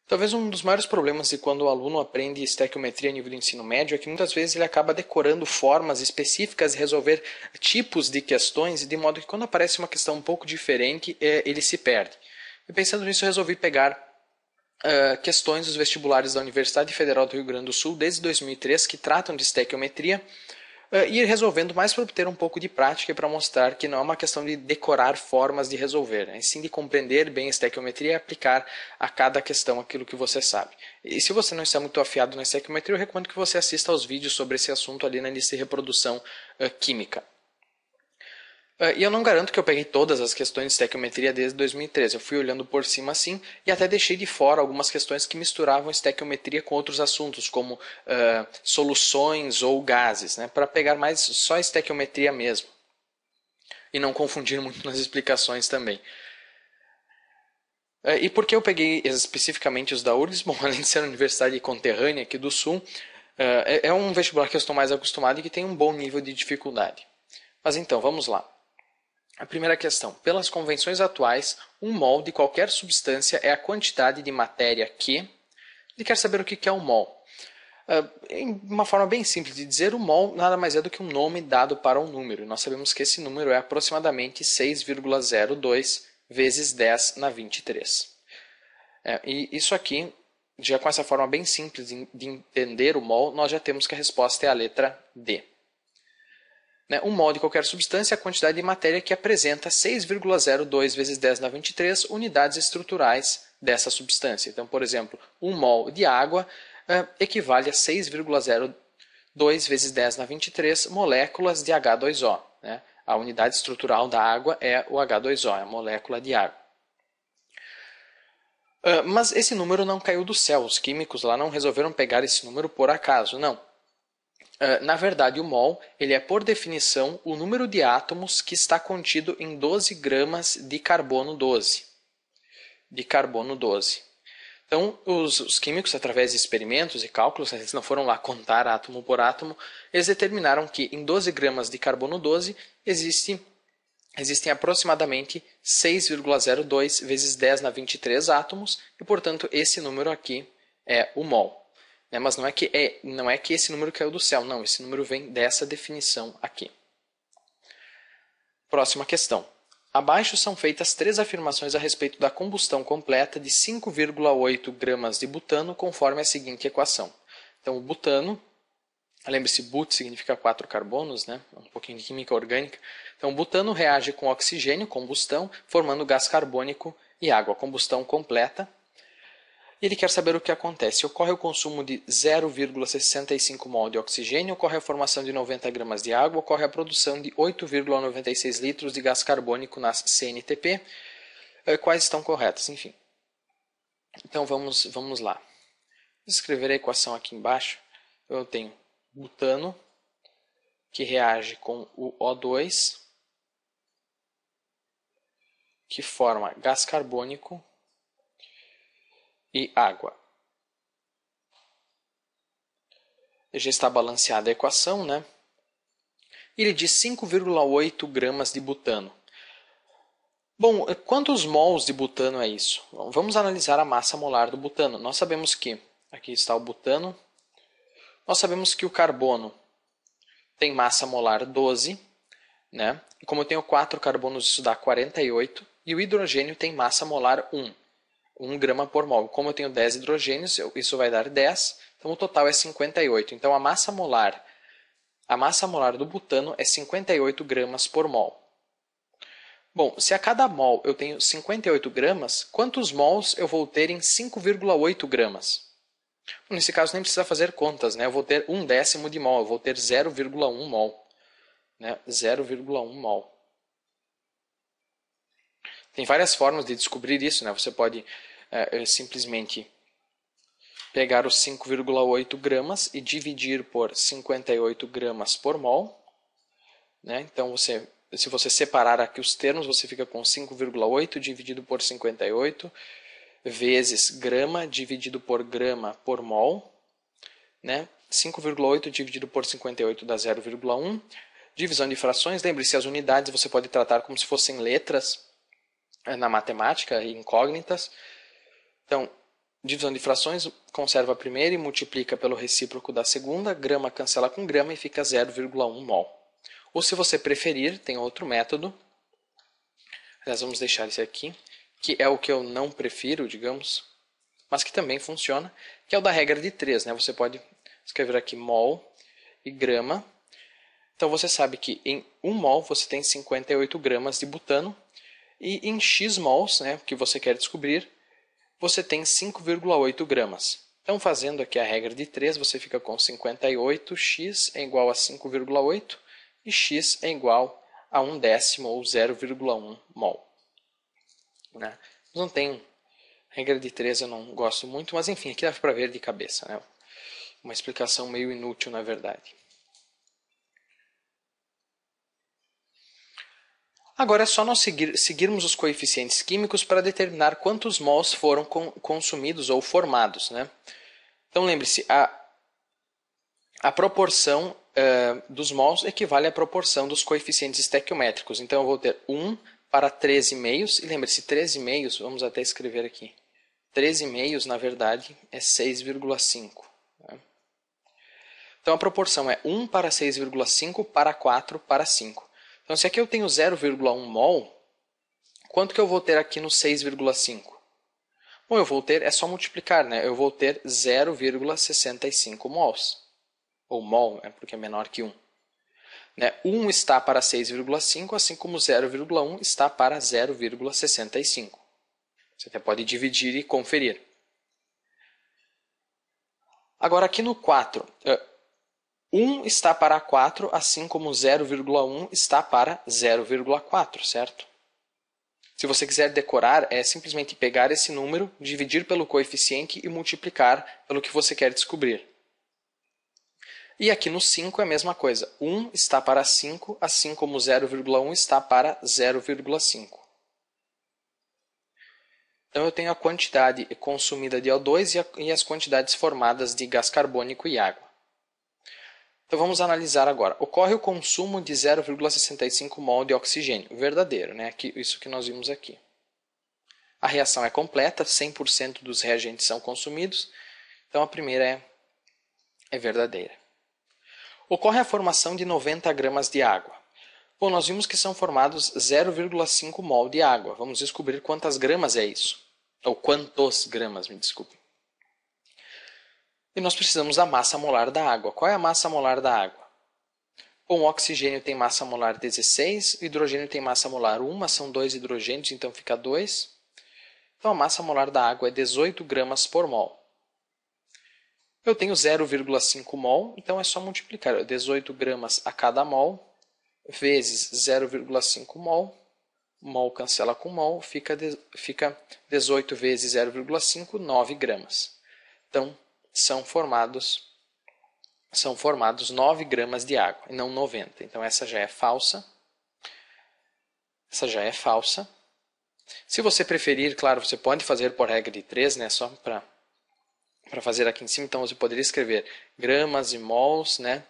Talvez um dos maiores problemas de quando o aluno aprende estequiometria a nível do ensino médio é que muitas vezes ele acaba decorando formas específicas de resolver tipos de questões, de modo que quando aparece uma questão um pouco diferente, ele se perde. E pensando nisso, eu resolvi pegar questões dos vestibulares da Universidade Federal do Rio Grande do Sul desde 2003 que tratam de estequiometria e ir resolvendo mais para obter um pouco de prática e para mostrar que não é uma questão de decorar formas de resolver, é sim de compreender bem a estequiometria e aplicar a cada questão aquilo que você sabe. E se você não está muito afiado na estequiometria, eu recomendo que você assista aos vídeos sobre esse assunto ali na lista de reprodução química. E eu não garanto que eu peguei todas as questões de estequiometria desde 2013. Eu fui olhando por cima assim e até deixei de fora algumas questões que misturavam estequiometria com outros assuntos, como soluções ou gases, né, para pegar mais só estequiometria mesmo. E não confundir muito nas explicações também. E por que eu peguei especificamente os da URGS? Bom, além de ser uma universidade conterrânea aqui do Sul, é um vestibular que eu estou mais acostumado e que tem um bom nível de dificuldade. Mas então, vamos lá. A primeira questão. Pelas convenções atuais, um mol de qualquer substância é a quantidade de matéria que... Ele quer saber o que é um mol. Em uma forma bem simples de dizer, o mol nada mais é do que um nome dado para um número. Nós sabemos que esse número é aproximadamente 6,02 vezes 10 na 23. E isso aqui, já com essa forma bem simples de entender o mol, nós já temos que a resposta é a letra D. Um mol de qualquer substância é a quantidade de matéria que apresenta 6,02 vezes 10 na 23 unidades estruturais dessa substância. Então, por exemplo, um mol de água equivale a 6,02 vezes 10 na 23 moléculas de H2O. Né? A unidade estrutural da água é o H2O, é a molécula de água. Mas esse número não caiu do céu. Os químicos lá não resolveram pegar esse número por acaso, não. Na verdade, o mol ele é, por definição, o número de átomos que está contido em 12 gramas de carbono 12. Então, os químicos, através de experimentos e cálculos, eles não foram lá contar átomo por átomo, eles determinaram que em 12 gramas de carbono 12 existem aproximadamente 6,02 vezes 10 na 23 átomos, e, portanto, esse número aqui é o mol. Mas não é que esse número caiu do céu, não. Esse número vem dessa definição aqui. Próxima questão. Abaixo são feitas 3 afirmações a respeito da combustão completa de 5,8 gramas de butano conforme a seguinte equação. Então, o butano, lembre-se, but significa 4 carbonos, né? Um pouquinho de química orgânica. Então, o butano reage com oxigênio, combustão, formando gás carbônico e água, combustão completa. Ele quer saber o que acontece. Ocorre o consumo de 0,65 mol de oxigênio, ocorre a formação de 90 gramas de água, ocorre a produção de 8,96 litros de gás carbônico nas CNTP. Quais estão corretas? Enfim. Então vamos lá. Vou escrever a equação aqui embaixo. Eu tenho butano, que reage com o O2, que forma gás carbônico e água. Já está balanceada a equação, né? Ele diz 5,8 gramas de butano. Bom, quantos mols de butano é isso? Bom, vamos analisar a massa molar do butano. Nós sabemos que, aqui está o butano, nós sabemos que o carbono tem massa molar 12, né? E como eu tenho 4 carbonos, isso dá 48, e o hidrogênio tem massa molar 1. 1 grama por mol. Como eu tenho 10 hidrogênios, isso vai dar 10. Então, o total é 58. Então, a massa molar do butano é 58 gramas por mol. Bom, se a cada mol eu tenho 58 gramas, quantos mols eu vou ter em 5,8 gramas? Nesse caso, nem precisa fazer contas, né? Eu vou ter 1/10 de mol. Eu vou ter 0,1 mol. Né? 0,1 mol. Tem várias formas de descobrir isso, né? Você pode simplesmente pegar os 5,8 gramas e dividir por 58 gramas por mol. Né? Então, se você separar aqui os termos, você fica com 5,8 dividido por 58 vezes grama dividido por grama por mol. Né? 5,8 dividido por 58 dá 0,1. Divisão de frações, lembre-se, as unidades você pode tratar como se fossem letras na matemática, incógnitas. Então, divisão de frações, conserva a primeira e multiplica pelo recíproco da segunda, grama cancela com grama e fica 0,1 mol. Ou se você preferir, tem outro método, aliás, vamos deixar esse aqui, que é o que eu não prefiro, digamos, mas que também funciona, que é o da regra de 3, né? Você pode escrever aqui mol e grama. Então você sabe que em 1 mol você tem 58 gramas de butano e em x mols, né, que você quer descobrir, você tem 5,8 gramas. Então fazendo aqui a regra de 3, você fica com 58, x é igual a 5,8 e x é igual a 1/10 ou 0,1 mol. Né? Não tem regra de 3, eu não gosto muito, mas enfim, aqui dá para ver de cabeça. Né? Uma explicação meio inútil, na verdade. Agora é só nós seguirmos os coeficientes químicos para determinar quantos mols foram consumidos ou formados. Né? Então lembre-se, a proporção dos mols equivale à proporção dos coeficientes estequiométricos. Então eu vou ter 1 para 13,5, e lembre-se, 13,5, vamos até escrever aqui. 13,5 na verdade é 6,5. Né? Então a proporção é 1 para 6,5 para 4 para 5. Então, se aqui eu tenho 0,1 mol, quanto que eu vou ter aqui no 6,5? Bom, eu vou ter, é só multiplicar, né? Eu vou ter 0,65 mols. Ou mol, né? Porque é menor que 1. Né? 1 está para 6,5, assim como 0,1 está para 0,65. Você até pode dividir e conferir. Agora, aqui no 4... 1 está para 4, assim como 0,1 está para 0,4, certo? Se você quiser decorar, é simplesmente pegar esse número, dividir pelo coeficiente e multiplicar pelo que você quer descobrir. E aqui no 5 é a mesma coisa. 1 está para 5, assim como 0,1 está para 0,5. Então eu tenho a quantidade consumida de O2 e as quantidades formadas de gás carbônico e água. Então vamos analisar agora. Ocorre o consumo de 0,65 mol de oxigênio, verdadeiro, né? Isso que nós vimos aqui. A reação é completa, 100% dos reagentes são consumidos, então a primeira é verdadeira. Ocorre a formação de 90 gramas de água. Bom, nós vimos que são formados 0,5 mol de água. Vamos descobrir quantas gramas é isso. Ou quantos gramas, me desculpe. E nós precisamos da massa molar da água. Qual é a massa molar da água? Bom, o oxigênio tem massa molar 16, o hidrogênio tem massa molar 1, mas são 2 hidrogênios, então fica 2. Então a massa molar da água é 18 gramas por mol. Eu tenho 0,5 mol, então é só multiplicar 18 gramas a cada mol, vezes 0,5 mol. Mol cancela com mol, fica 18 vezes 0,5, 9 gramas. Então, são formados 9 gramas de água, e não 90. Então, essa já é falsa. Essa já é falsa. Se você preferir, claro, você pode fazer por regra de 3, né? Só para fazer aqui em cima. Então, você poderia escrever gramas e mols, né?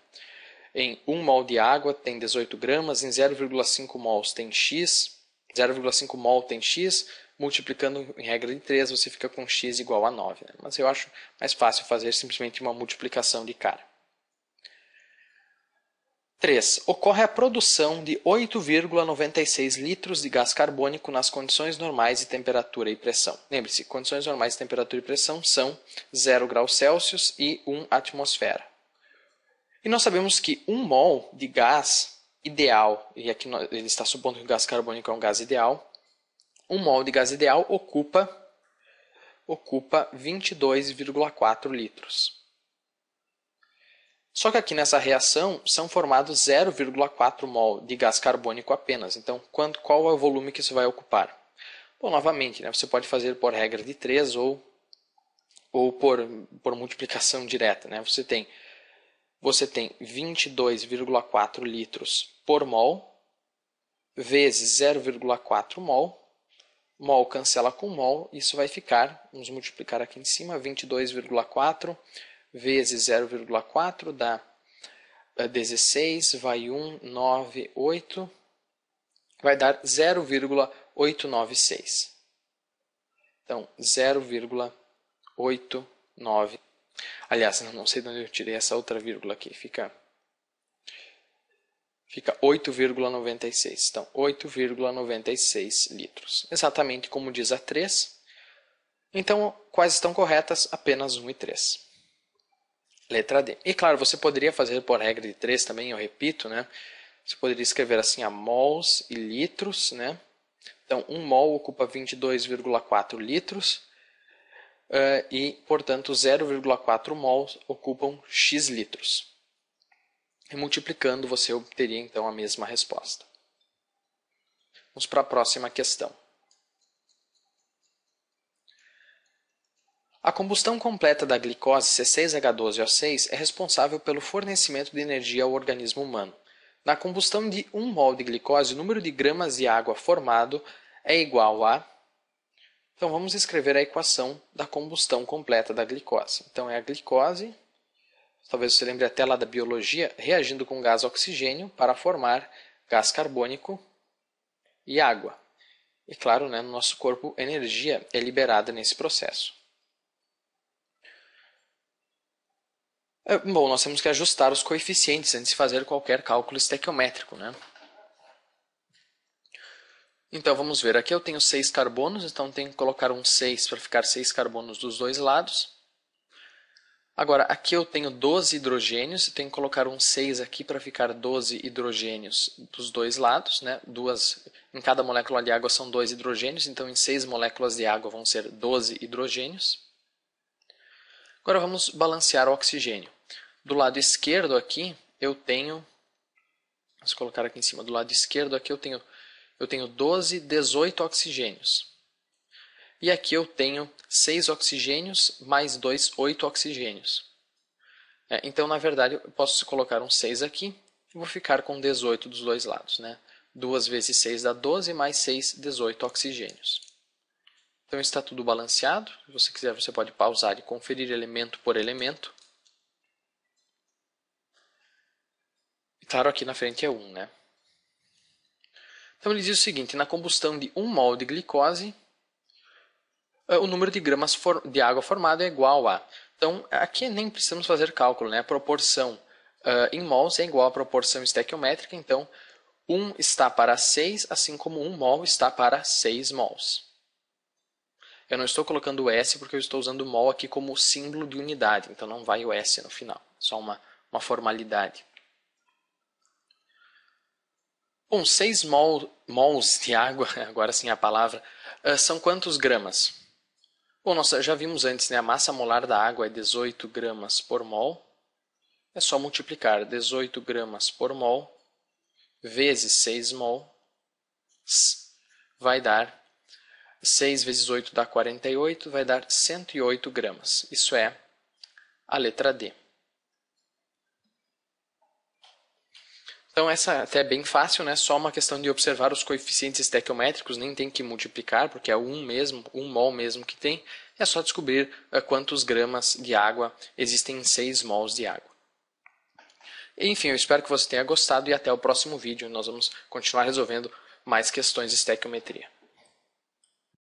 Em 1 mol de água tem 18 gramas, em 0,5 mols tem x, 0,5 mol tem x, multiplicando em regra de 3, você fica com x igual a 9. Né? Mas eu acho mais fácil fazer simplesmente uma multiplicação de cara. 3. Ocorre a produção de 8,96 litros de gás carbônico nas condições normais de temperatura e pressão. Lembre-se, condições normais de temperatura e pressão são 0 graus Celsius e 1 atmosfera. E nós sabemos que 1 mol de gás ideal, e aqui ele está supondo que o gás carbônico é um gás ideal, 1 mol de gás ideal ocupa 22,4 litros. Só que aqui nessa reação são formados 0,4 mol de gás carbônico apenas. Então, qual é o volume que isso vai ocupar? Bom, novamente, né, você pode fazer por regra de 3 ou por multiplicação direta. Né? Você tem 22,4 litros por mol, vezes 0,4 mol. Mol cancela com mol, isso vai ficar, vamos multiplicar aqui em cima, 22,4 vezes 0,4 dá 16, vai 1, 9, 8, vai dar 0,896. Então, 0,896 8, 9. Aliás, não sei de onde eu tirei essa outra vírgula aqui. Fica 8,96. Então, 8,96 litros. Exatamente como diz a 3. Então, quais estão corretas? Apenas 1 e 3. Letra D. E claro, você poderia fazer por regra de 3 também, eu repito, né? Você poderia escrever assim a mols e litros, né? Então, 1 mol ocupa 22,4 litros e, portanto, 0,4 mols ocupam x litros. E multiplicando, você obteria, então, a mesma resposta. Vamos para a próxima questão. A combustão completa da glicose C6H12O6 é responsável pelo fornecimento de energia ao organismo humano. Na combustão de 1 mol de glicose, o número de gramas de água formado é igual a... Então, vamos escrever a equação da combustão completa da glicose. Então, é a glicose, talvez você lembre até lá da biologia, reagindo com gás oxigênio para formar gás carbônico e água. E claro, né, no nosso corpo, energia é liberada nesse processo. Bom, nós temos que ajustar os coeficientes antes de fazer qualquer cálculo estequiométrico, né? Então, vamos ver. Aqui eu tenho 6 carbonos, então tenho que colocar um 6 para ficar 6 carbonos dos dois lados. Agora, aqui eu tenho 12 hidrogênios, tenho que colocar um 6 aqui para ficar 12 hidrogênios dos dois lados, né? Em cada molécula de água são 2 hidrogênios, então em 6 moléculas de água vão ser 12 hidrogênios. Agora vamos balancear o oxigênio. Do lado esquerdo aqui eu tenho, vamos colocar aqui em cima, do lado esquerdo aqui eu tenho 12, 18 oxigênios. E aqui eu tenho 6 oxigênios mais 2, 8 oxigênios. Então, na verdade, eu posso colocar um 6 aqui e vou ficar com 18 dos dois lados, né? 2 vezes 6 dá 12, mais 6, 18 oxigênios. Então, está tudo balanceado. Se você quiser, você pode pausar e conferir elemento por elemento. E claro, aqui na frente é 1, né? Então, ele diz o seguinte, na combustão de 1 mol de glicose, o número de gramas de água formado é igual a... Então, aqui nem precisamos fazer cálculo, né? A proporção em mols é igual à proporção estequiométrica, então 1 está para 6, assim como 1 mol está para 6 mols. Eu não estou colocando o S porque eu estou usando o mol aqui como símbolo de unidade, então não vai o S no final, só uma formalidade. Bom, 6 mols de água, agora sim a palavra, são quantos gramas? Bom, nós já vimos antes, né? A massa molar da água é 18 gramas por mol. É só multiplicar 18 gramas por mol vezes 6 mol. Vai dar 6 vezes 8 dá 48, vai dar 108 gramas. Isso é a letra D. Então, essa até é bem fácil, né? Só uma questão de observar os coeficientes estequiométricos, nem tem que multiplicar, porque é 1 mesmo, 1 mol mesmo que tem. É só descobrir quantos gramas de água existem em 6 mols de água. Enfim, eu espero que você tenha gostado e até o próximo vídeo. Nós vamos continuar resolvendo mais questões de estequiometria.